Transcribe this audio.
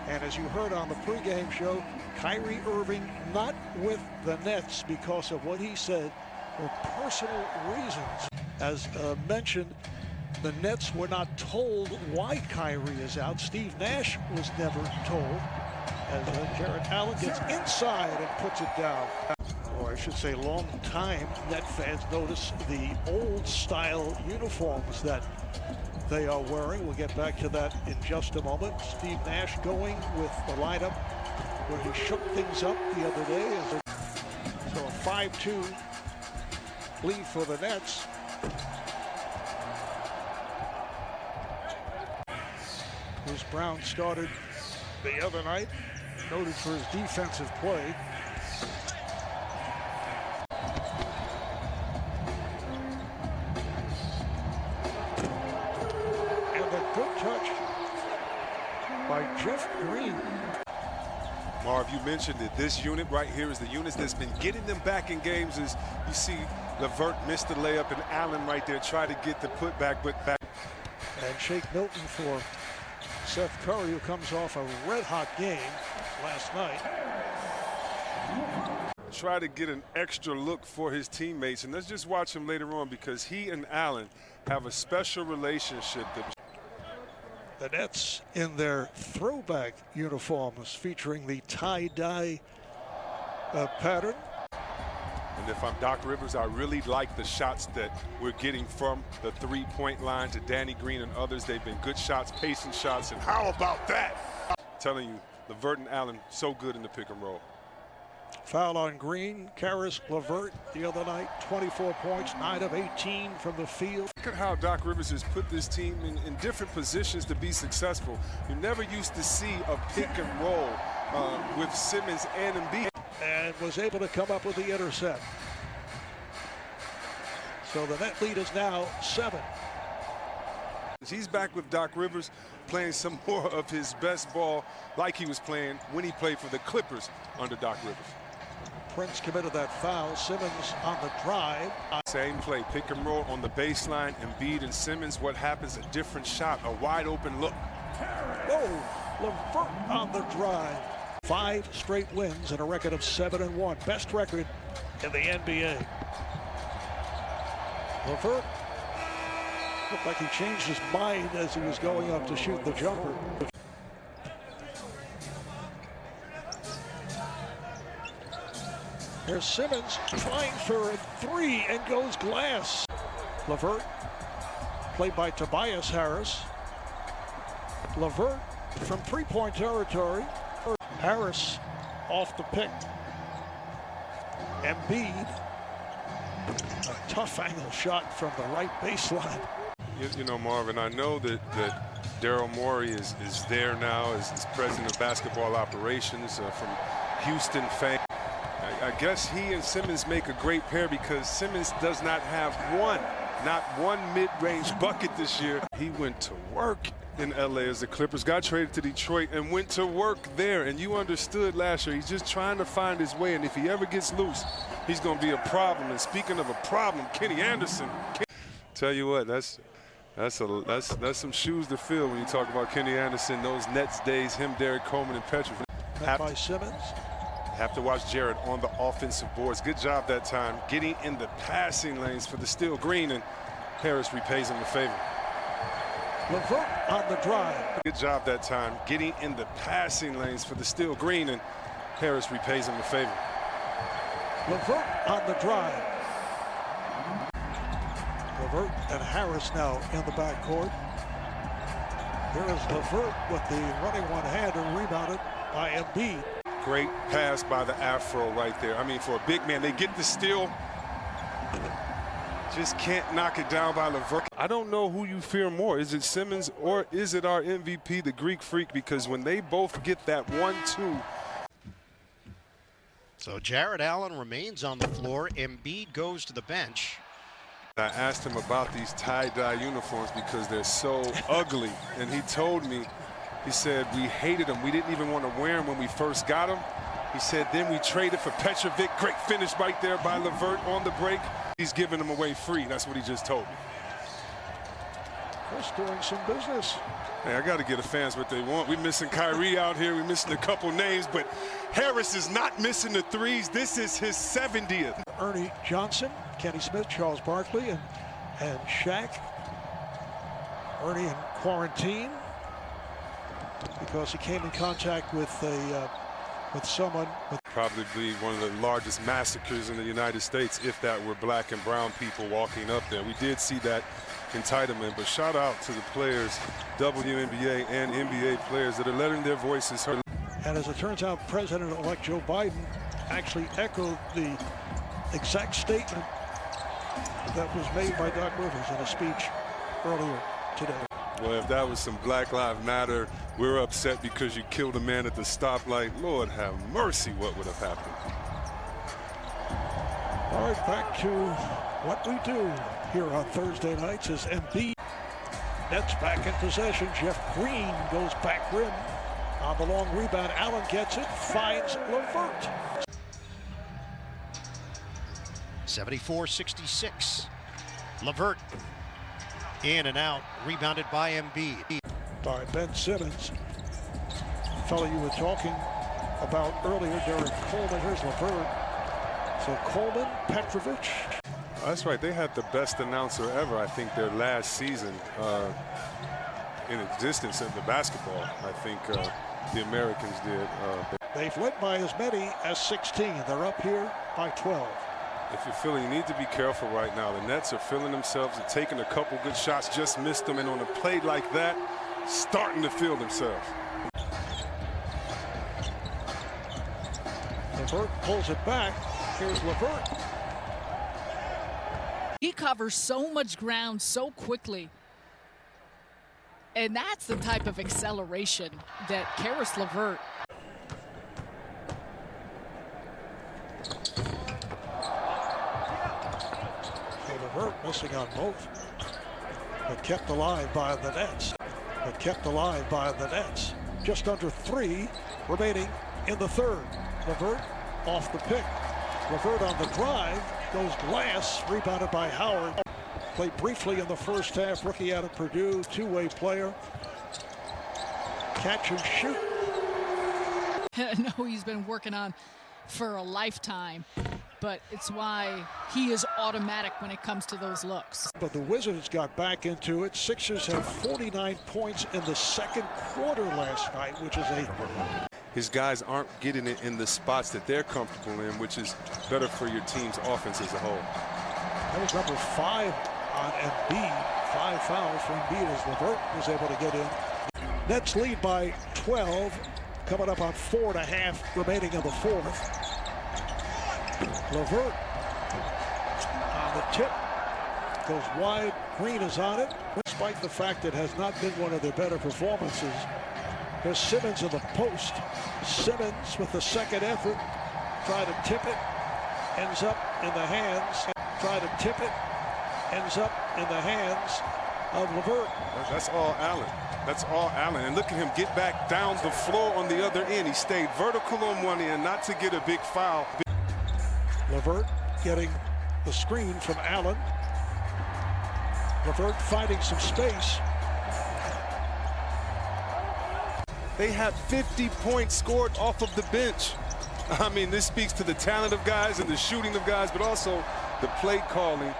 And as you heard on the pregame show, Kyrie Irving not with the Nets because of what he said were personal reasons. As mentioned, the Nets were not told why Kyrie is out. Steve Nash was never told. As Jared Allen gets inside and puts it down. Or I should say long-time Net fans notice the old-style uniforms that they are wearing. We'll get back to that in just a moment. Steve Nash going with the lineup where he shook things up the other day. So a 5-2 lead for the Nets. Bruce Brown started the other night, noted for his defensive play. And a good touch by Jeff Green. Marv, you mentioned it. This unit right here is the unit that's been getting them back in games. As you see, LeVert missed the layup, and Allen right there tried to get the putback, but back. And Shake Milton for Seth Curry, who comes off a red-hot game last night. Try to get an extra look for his teammates, and let's just watch him later on because he and Allen have a special relationship. The Nets in their throwback uniforms featuring the tie-dye pattern. And if I'm Doc Rivers, I really like the shots that we're getting from the three-point line to Danny Green and others. They've been good shots, pacing shots, and how about that? I'm telling you, LeVert and Allen, so good in the pick and roll. Foul on Green. Caris LeVert the other night, 24 points, 9 of 18 from the field. Look at how Doc Rivers has put this team in different positions to be successful. You never used to see a pick and roll with Simmons and Embiid. And was able to come up with the intercept. So the net lead is now 7. He's back with Doc Rivers, playing some more of his best ball like he was playing when he played for the Clippers under Doc Rivers. Prince committed that foul. Simmons on the drive. Same play, pick and roll on the baseline. Embiid and Simmons, what happens? A different shot, a wide open look. Oh, LeVert on the drive. 5 straight wins and a record of 7-1. Best record in the NBA. LeVert looked like he changed his mind as he was going up to shoot the jumper. Here's Simmons trying for a 3 and goes glass. LeVert played by Tobias Harris. LeVert from three-point territory. Harris off the pick. Embiid, a tough angle shot from the right baseline. You know, Marvin, I know that Daryl Morey is there now as president of basketball operations from Houston fame. I guess he and Simmons make a great pair because Simmons does not have not one mid-range bucket this year. He went to work in LA as the Clippers got traded to Detroit and went to work there. And you understood last year, he's just trying to find his way. And if he ever gets loose, he's going to be a problem. And speaking of a problem, Kenny Anderson. Tell you what, that's some shoes to fill when you talk about Kenny Anderson. Those Nets days, him, Derek Coleman, and Petrov. By Simmons. Have to watch Jared on the offensive boards. Good job that time getting in the passing lanes for the steal. Green, and Harris repays him the favor. LeVert on the drive. Good job that time getting in the passing lanes for the steal. Green, and Harris repays him the favor. LeVert on the drive. LeVert and Harris now in the backcourt. Here is LeVert with the running one-hander, rebounded by Embiid. Great pass by the Afro right there. I mean, for a big man, they get the steal. Just can't knock it down by LeVert. I don't know who you fear more. Is it Simmons or is it our MVP, the Greek Freak? Because when they both get that 1-2. So Jared Allen remains on the floor. Embiid goes to the bench. I asked him about these tie-dye uniforms because they're so ugly. And he told me, he said, we hated them. We didn't even want to wear them when we first got them. He said, then we traded for Petrovic. Great finish right there by LeVert on the break. He's giving them away free. That's what he just told me. Just doing some business. Hey, I got to get the fans what they want. We're missing Kyrie out here. We're missing a couple names, but Harris is not missing the threes. This is his 70th. Ernie Johnson, Kenny Smith, Charles Barkley, and Shaq. Ernie in quarantine because he came in contact with someone. Probably one of the largest massacres in the United States, if that were black and brown people walking up there. We did see that entitlement, but shout out to the players, WNBA and NBA players that are letting their voices heard. And as it turns out, President-elect Joe Biden actually echoed the exact statement that was made by Doc Rivers in a speech earlier today. Well, if that was some Black Lives Matter, we're upset because you killed a man at the stoplight. Lord have mercy, what would have happened? All right, back to what we do here on Thursday nights is Embiid. Nets back in possession. Jeff Green goes back rim. On the long rebound, Allen gets it, finds LeVert. 74-66. LeVert in and out, rebounded by Embiid. All right, Ben Simmons, fellow you were talking about earlier, Derek Coleman. Here's LeVert. So Coleman, Petrovic. That's right. They had the best announcer ever, I think, their last season in existence in the basketball. I think the Americans did. They've led by as many as 16. They're up here by 12. If you're feeling, you need to be careful right now. The Nets are feeling themselves and taking a couple good shots, just missed them, and on a play like that, starting to feel themselves. LeVert pulls it back. Here's LeVert. He covers so much ground so quickly. And that's the type of acceleration that Caris LeVert. LeVert missing on both, but kept alive by the Nets. Just under 3 remaining in the third. LeVert off the pick. LeVert on the drive, goes glass, rebounded by Howard. Played briefly in the first half, rookie out of Purdue, two-way player. Catch and shoot. No, he's been working on for a lifetime, but it's why he is automatic when it comes to those looks. But the Wizards got back into it. Sixers had 49 points in the second quarter last night, which is His guys aren't getting it in the spots that they're comfortable in, which is better for your team's offense as a whole. That was number 5 on Embiid. 5 fouls for Embiid as LeVert was able to get in. Nets lead by 12, coming up on 4.5 remaining in the fourth. LeVert on the tip, goes wide. Green is on it, despite the fact it has not been one of their better performances. There's Simmons in the post. Simmons with the second effort, try to tip it, ends up in the hands. Ends up in the hands of LeVert. That's all Allen. That's all Allen. And look at him get back down the floor on the other end. He stayed vertical on one end, not to get a big foul. LeVert getting the screen from Allen. LeVert finding some space. They have 50 points scored off of the bench. I mean, this speaks to the talent of guys and the shooting of guys, but also the play calling.